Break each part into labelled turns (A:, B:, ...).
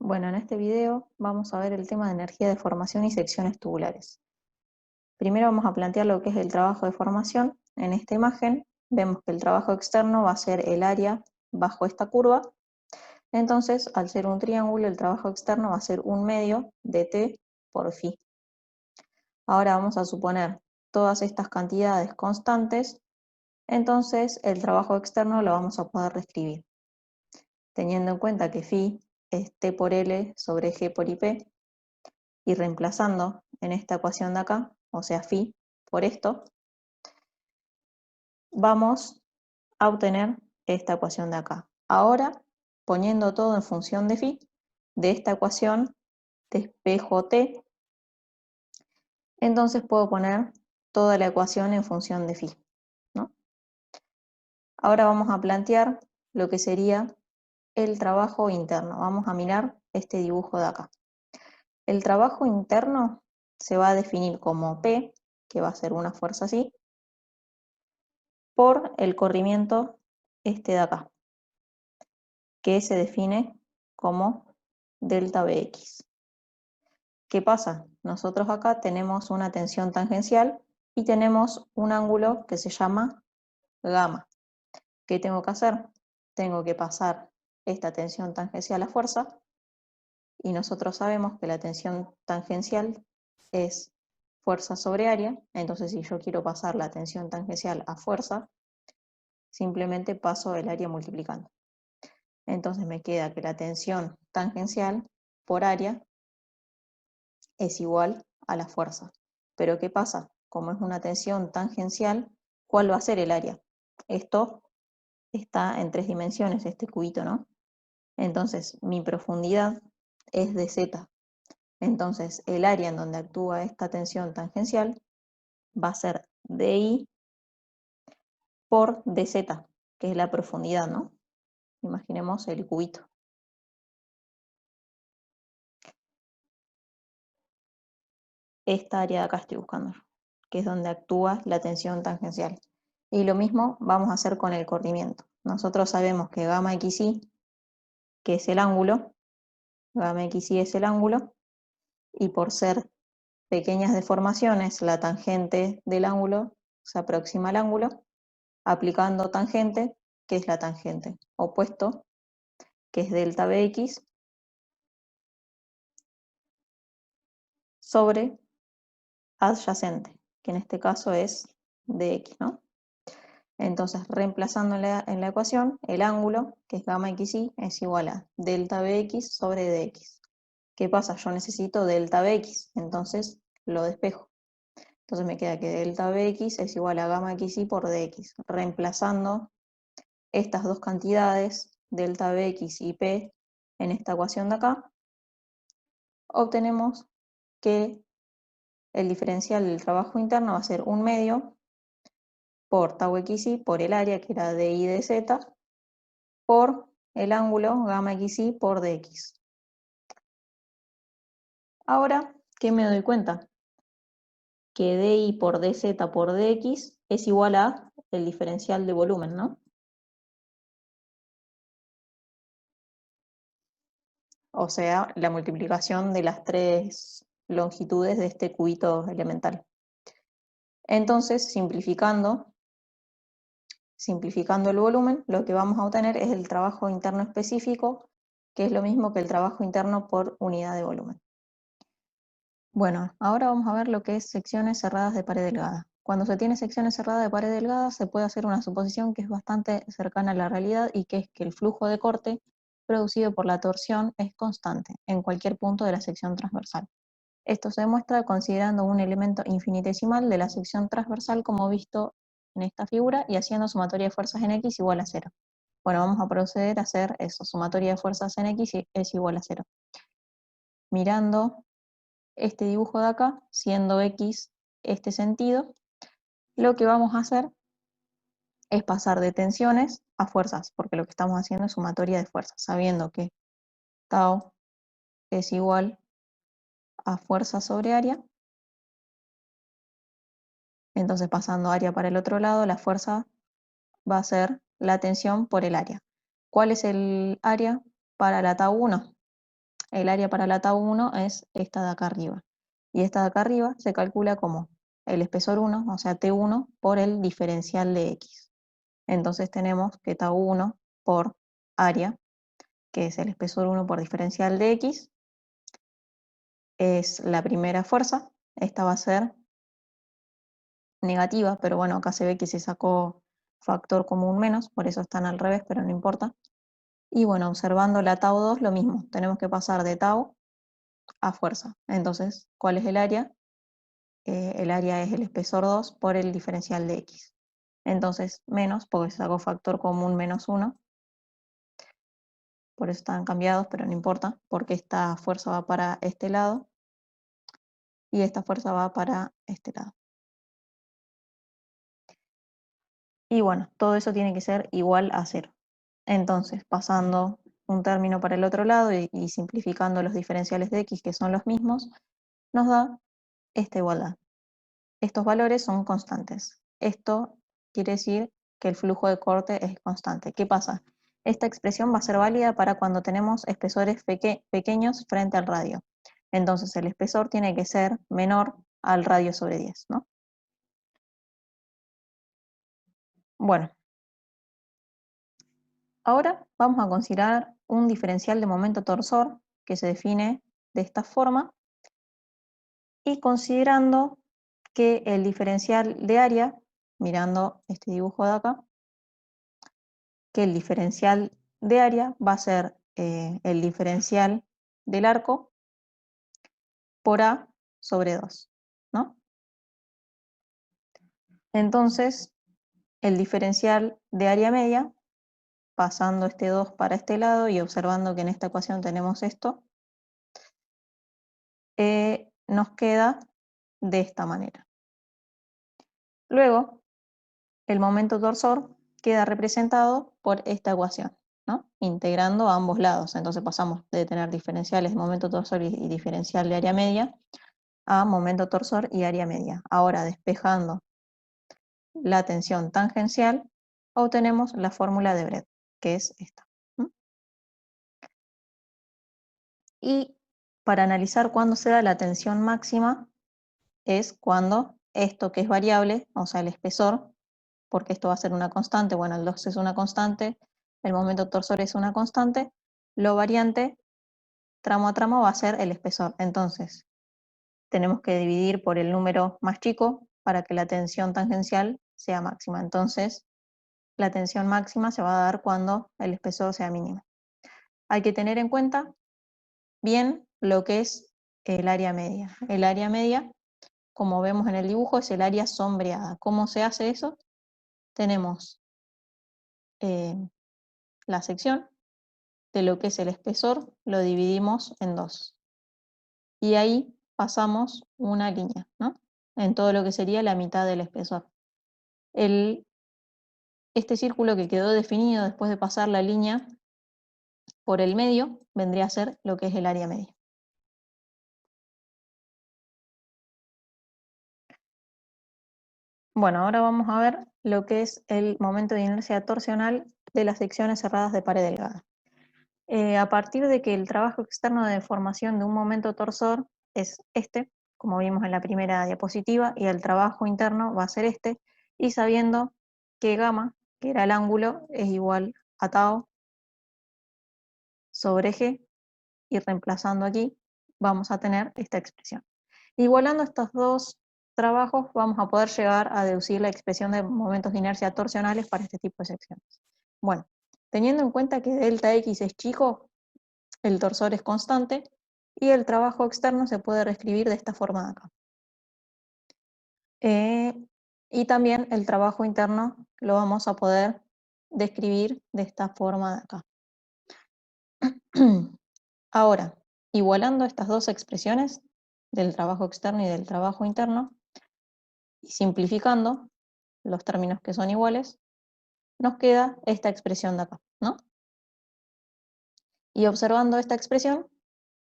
A: Bueno, en este video vamos a ver el tema de energía de formación y secciones tubulares. Primero vamos a plantear lo que es el trabajo de formación. En esta imagen vemos que el trabajo externo va a ser el área bajo esta curva. Entonces, al ser un triángulo, el trabajo externo va a ser 1/2 de T por phi. Ahora vamos a suponer todas estas cantidades constantes. Entonces, el trabajo externo lo vamos a poder reescribir, teniendo en cuenta que phi es T por L sobre G por IP, y reemplazando en esta ecuación de acá, o sea phi por esto, vamos a obtener esta ecuación de acá. Ahora, poniendo todo en función de phi, de esta ecuación despejo t, entonces puedo poner toda la ecuación en función de phi, ¿no? Ahora vamos a plantear lo que sería el trabajo interno. Vamos a mirar este dibujo de acá. El trabajo interno se va a definir como P, que va a ser una fuerza así, por el corrimiento este de acá, que se define como delta Bx. ¿Qué pasa? Nosotros acá tenemos una tensión tangencial y tenemos un ángulo que se llama gamma. ¿Qué tengo que hacer? Tengo que pasar esta tensión tangencial a fuerza, y nosotros sabemos que la tensión tangencial es fuerza sobre área. Entonces, si yo quiero pasar la tensión tangencial a fuerza, simplemente paso el área multiplicando. Entonces me queda que la tensión tangencial por área es igual a la fuerza. Pero ¿qué pasa? Como es una tensión tangencial, ¿cuál va a ser el área? Esto está en 3 dimensiones, este cubito, ¿no? Entonces mi profundidad es de z. Entonces el área en donde actúa esta tensión tangencial va a ser di por dz, que es la profundidad, ¿no? Imaginemos el cubito. Esta área de acá estoy buscando, que es donde actúa la tensión tangencial. Y lo mismo vamos a hacer con el corrimiento. Nosotros sabemos que gamma xi, que es el ángulo, gamma xi es el ángulo, y por ser pequeñas deformaciones, la tangente del ángulo se aproxima al ángulo, aplicando tangente, que es la tangente opuesto, que es delta Bx, sobre adyacente, que en este caso es dx, ¿no? Entonces, reemplazando en la ecuación, el ángulo, que es gamma xi, es igual a delta Bx sobre dx. ¿Qué pasa? Yo necesito delta Bx, entonces lo despejo. Entonces me queda que delta Bx es igual a gamma xi por dx. Reemplazando estas dos cantidades, delta Bx y P, en esta ecuación de acá, obtenemos que el diferencial del trabajo interno va a ser 1/2 por tau xi por el área, que era di dz, por el ángulo gamma xi por dx. Ahora, ¿qué me doy cuenta? Que di por dz por dx es igual a el diferencial de volumen, ¿no? O sea, la multiplicación de las 3 longitudes de este cubito elemental. Entonces, simplificando el volumen, lo que vamos a obtener es el trabajo interno específico, que es lo mismo que el trabajo interno por unidad de volumen. Bueno, ahora vamos a ver lo que es secciones cerradas de pared delgada. Cuando se tiene secciones cerradas de pared delgada, se puede hacer una suposición que es bastante cercana a la realidad, y que es que el flujo de corte producido por la torsión es constante en cualquier punto de la sección transversal. Esto se demuestra considerando un elemento infinitesimal de la sección transversal, como visto en esta figura, y haciendo sumatoria de fuerzas en X igual a 0. Bueno, vamos a proceder a hacer eso, sumatoria de fuerzas en X es igual a 0. Mirando este dibujo de acá, siendo X este sentido, lo que vamos a hacer es pasar de tensiones a fuerzas, porque lo que estamos haciendo es sumatoria de fuerzas, sabiendo que tau es igual a fuerza sobre área. Entonces, pasando área para el otro lado, la fuerza va a ser la tensión por el área. ¿Cuál es el área para la tau 1? el área para la tau 1 es esta de acá arriba. Y esta de acá arriba se calcula como el espesor 1, o sea, T1, por el diferencial de X. Entonces tenemos que tau 1 por área, que es el espesor 1 por diferencial de X, es la primera fuerza. Esta va a ser negativa, pero bueno, acá se ve que se sacó factor común menos, por eso están al revés, pero no importa. Y bueno, observando la tau 2, lo mismo, tenemos que pasar de tau a fuerza. Entonces, ¿cuál es el área? El área es el espesor 2 por el diferencial de X. Entonces, menos, porque se sacó factor común menos 1, por eso están cambiados, pero no importa, porque esta fuerza va para este lado y esta fuerza va para este lado. Y bueno, todo eso tiene que ser igual a 0. Entonces, pasando un término para el otro lado y simplificando los diferenciales de X, que son los mismos, nos da esta igualdad. Estos valores son constantes. Esto quiere decir que el flujo de corte es constante. ¿Qué pasa? Esta expresión va a ser válida para cuando tenemos espesores pequeños frente al radio. Entonces el espesor tiene que ser menor al radio sobre 10, ¿no? Bueno, ahora vamos a considerar un diferencial de momento torsor que se define de esta forma y considerando que el diferencial de área, mirando este dibujo de acá, que el diferencial de área va a ser el diferencial del arco por A sobre 2, ¿no? Entonces, el diferencial de área media, pasando este 2 para este lado y observando que en esta ecuación tenemos esto, nos queda de esta manera. Luego, el momento torsor queda representado por esta ecuación, ¿no? Integrando a ambos lados. Entonces pasamos de tener diferenciales de momento torsor y diferencial de área media a momento torsor y área media. Ahora, despejando la tensión tangencial, obtenemos la fórmula de Brett, que es esta. Y para analizar cuándo se da la tensión máxima, es cuando esto que es variable, o sea, el espesor, porque esto va a ser una constante, bueno, el 2 es una constante, el momento torsor es una constante, lo variante tramo a tramo va a ser el espesor. Entonces, tenemos que dividir por el número más chico para que la tensión tangencial sea máxima. Entonces, la tensión máxima se va a dar cuando el espesor sea mínimo. Hay que tener en cuenta bien lo que es el área media. El área media, como vemos en el dibujo, es el área sombreada. ¿Cómo se hace eso? Tenemos la sección de lo que es el espesor, lo dividimos en 2. Y ahí pasamos una línea, ¿no? En todo lo que sería la mitad del espesor. Este círculo que quedó definido después de pasar la línea por el medio vendría a ser lo que es el área media. Bueno, ahora vamos a ver lo que es el momento de inercia torsional de las secciones cerradas de pared delgada. A partir de que el trabajo externo de deformación de un momento torsor es este, como vimos en la primera diapositiva, y el trabajo interno va a ser este, y sabiendo que gamma, que era el ángulo, es igual a tau sobre G, y reemplazando aquí, vamos a tener esta expresión. Igualando estos dos trabajos, vamos a poder llegar a deducir la expresión de momentos de inercia torsionales para este tipo de secciones. Bueno, teniendo en cuenta que delta X es chico, el torsor es constante, y el trabajo externo se puede reescribir de esta forma de acá. Y también el trabajo interno lo vamos a poder describir de esta forma de acá. Ahora, igualando estas dos expresiones, del trabajo externo y del trabajo interno, y simplificando los términos que son iguales, nos queda esta expresión de acá, ¿no? Y observando esta expresión,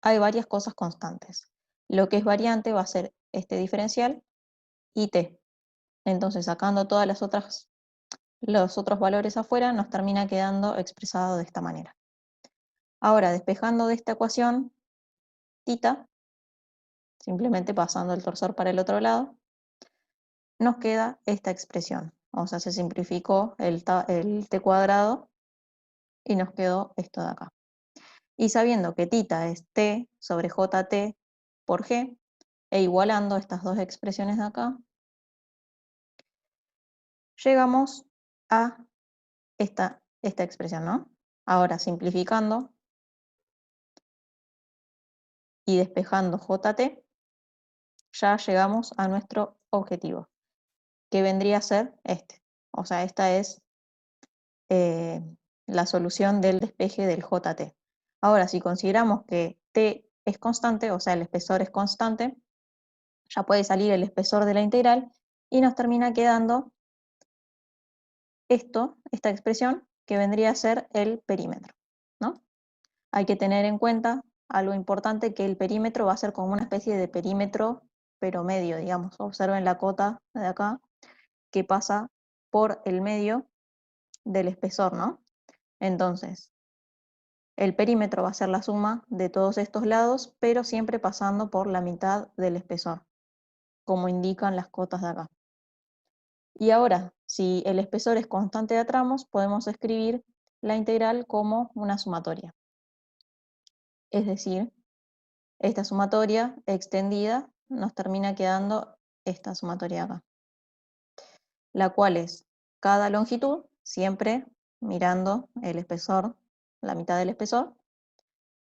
A: hay varias cosas constantes. Lo que es variante va a ser este diferencial y t. Entonces, sacando todas los otros valores afuera, nos termina quedando expresado de esta manera. Ahora, despejando de esta ecuación, tita, simplemente pasando el torsor para el otro lado, nos queda esta expresión. O sea, se simplificó el t cuadrado y nos quedó esto de acá. Y sabiendo que tita es t sobre jt por g, e igualando estas dos expresiones de acá, llegamos a esta expresión, ¿no? Ahora, simplificando y despejando jt, ya llegamos a nuestro objetivo, que vendría a ser este. O sea, esta es la solución del despeje del jt. Ahora, si consideramos que t es constante, o sea, el espesor es constante, ya puede salir el espesor de la integral y nos termina quedando esta expresión, que vendría a ser el perímetro, ¿no? Hay que tener en cuenta algo importante, que el perímetro va a ser como una especie de perímetro, pero medio, digamos. Observen la cota de acá, que pasa por el medio del espesor, ¿no? Entonces, el perímetro va a ser la suma de todos estos lados, pero siempre pasando por la mitad del espesor, como indican las cotas de acá. Y ahora, si el espesor es constante de tramos, podemos escribir la integral como una sumatoria. Es decir, esta sumatoria extendida nos termina quedando esta sumatoria acá, la cual es cada longitud, siempre mirando el espesor, la mitad del espesor,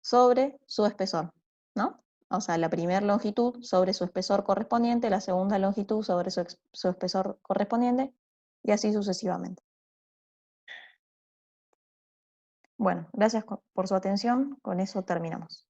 A: sobre su espesor, ¿no? O sea, la primera longitud sobre su espesor correspondiente, la segunda longitud sobre su espesor correspondiente, y así sucesivamente. Bueno, gracias por su atención, con eso terminamos.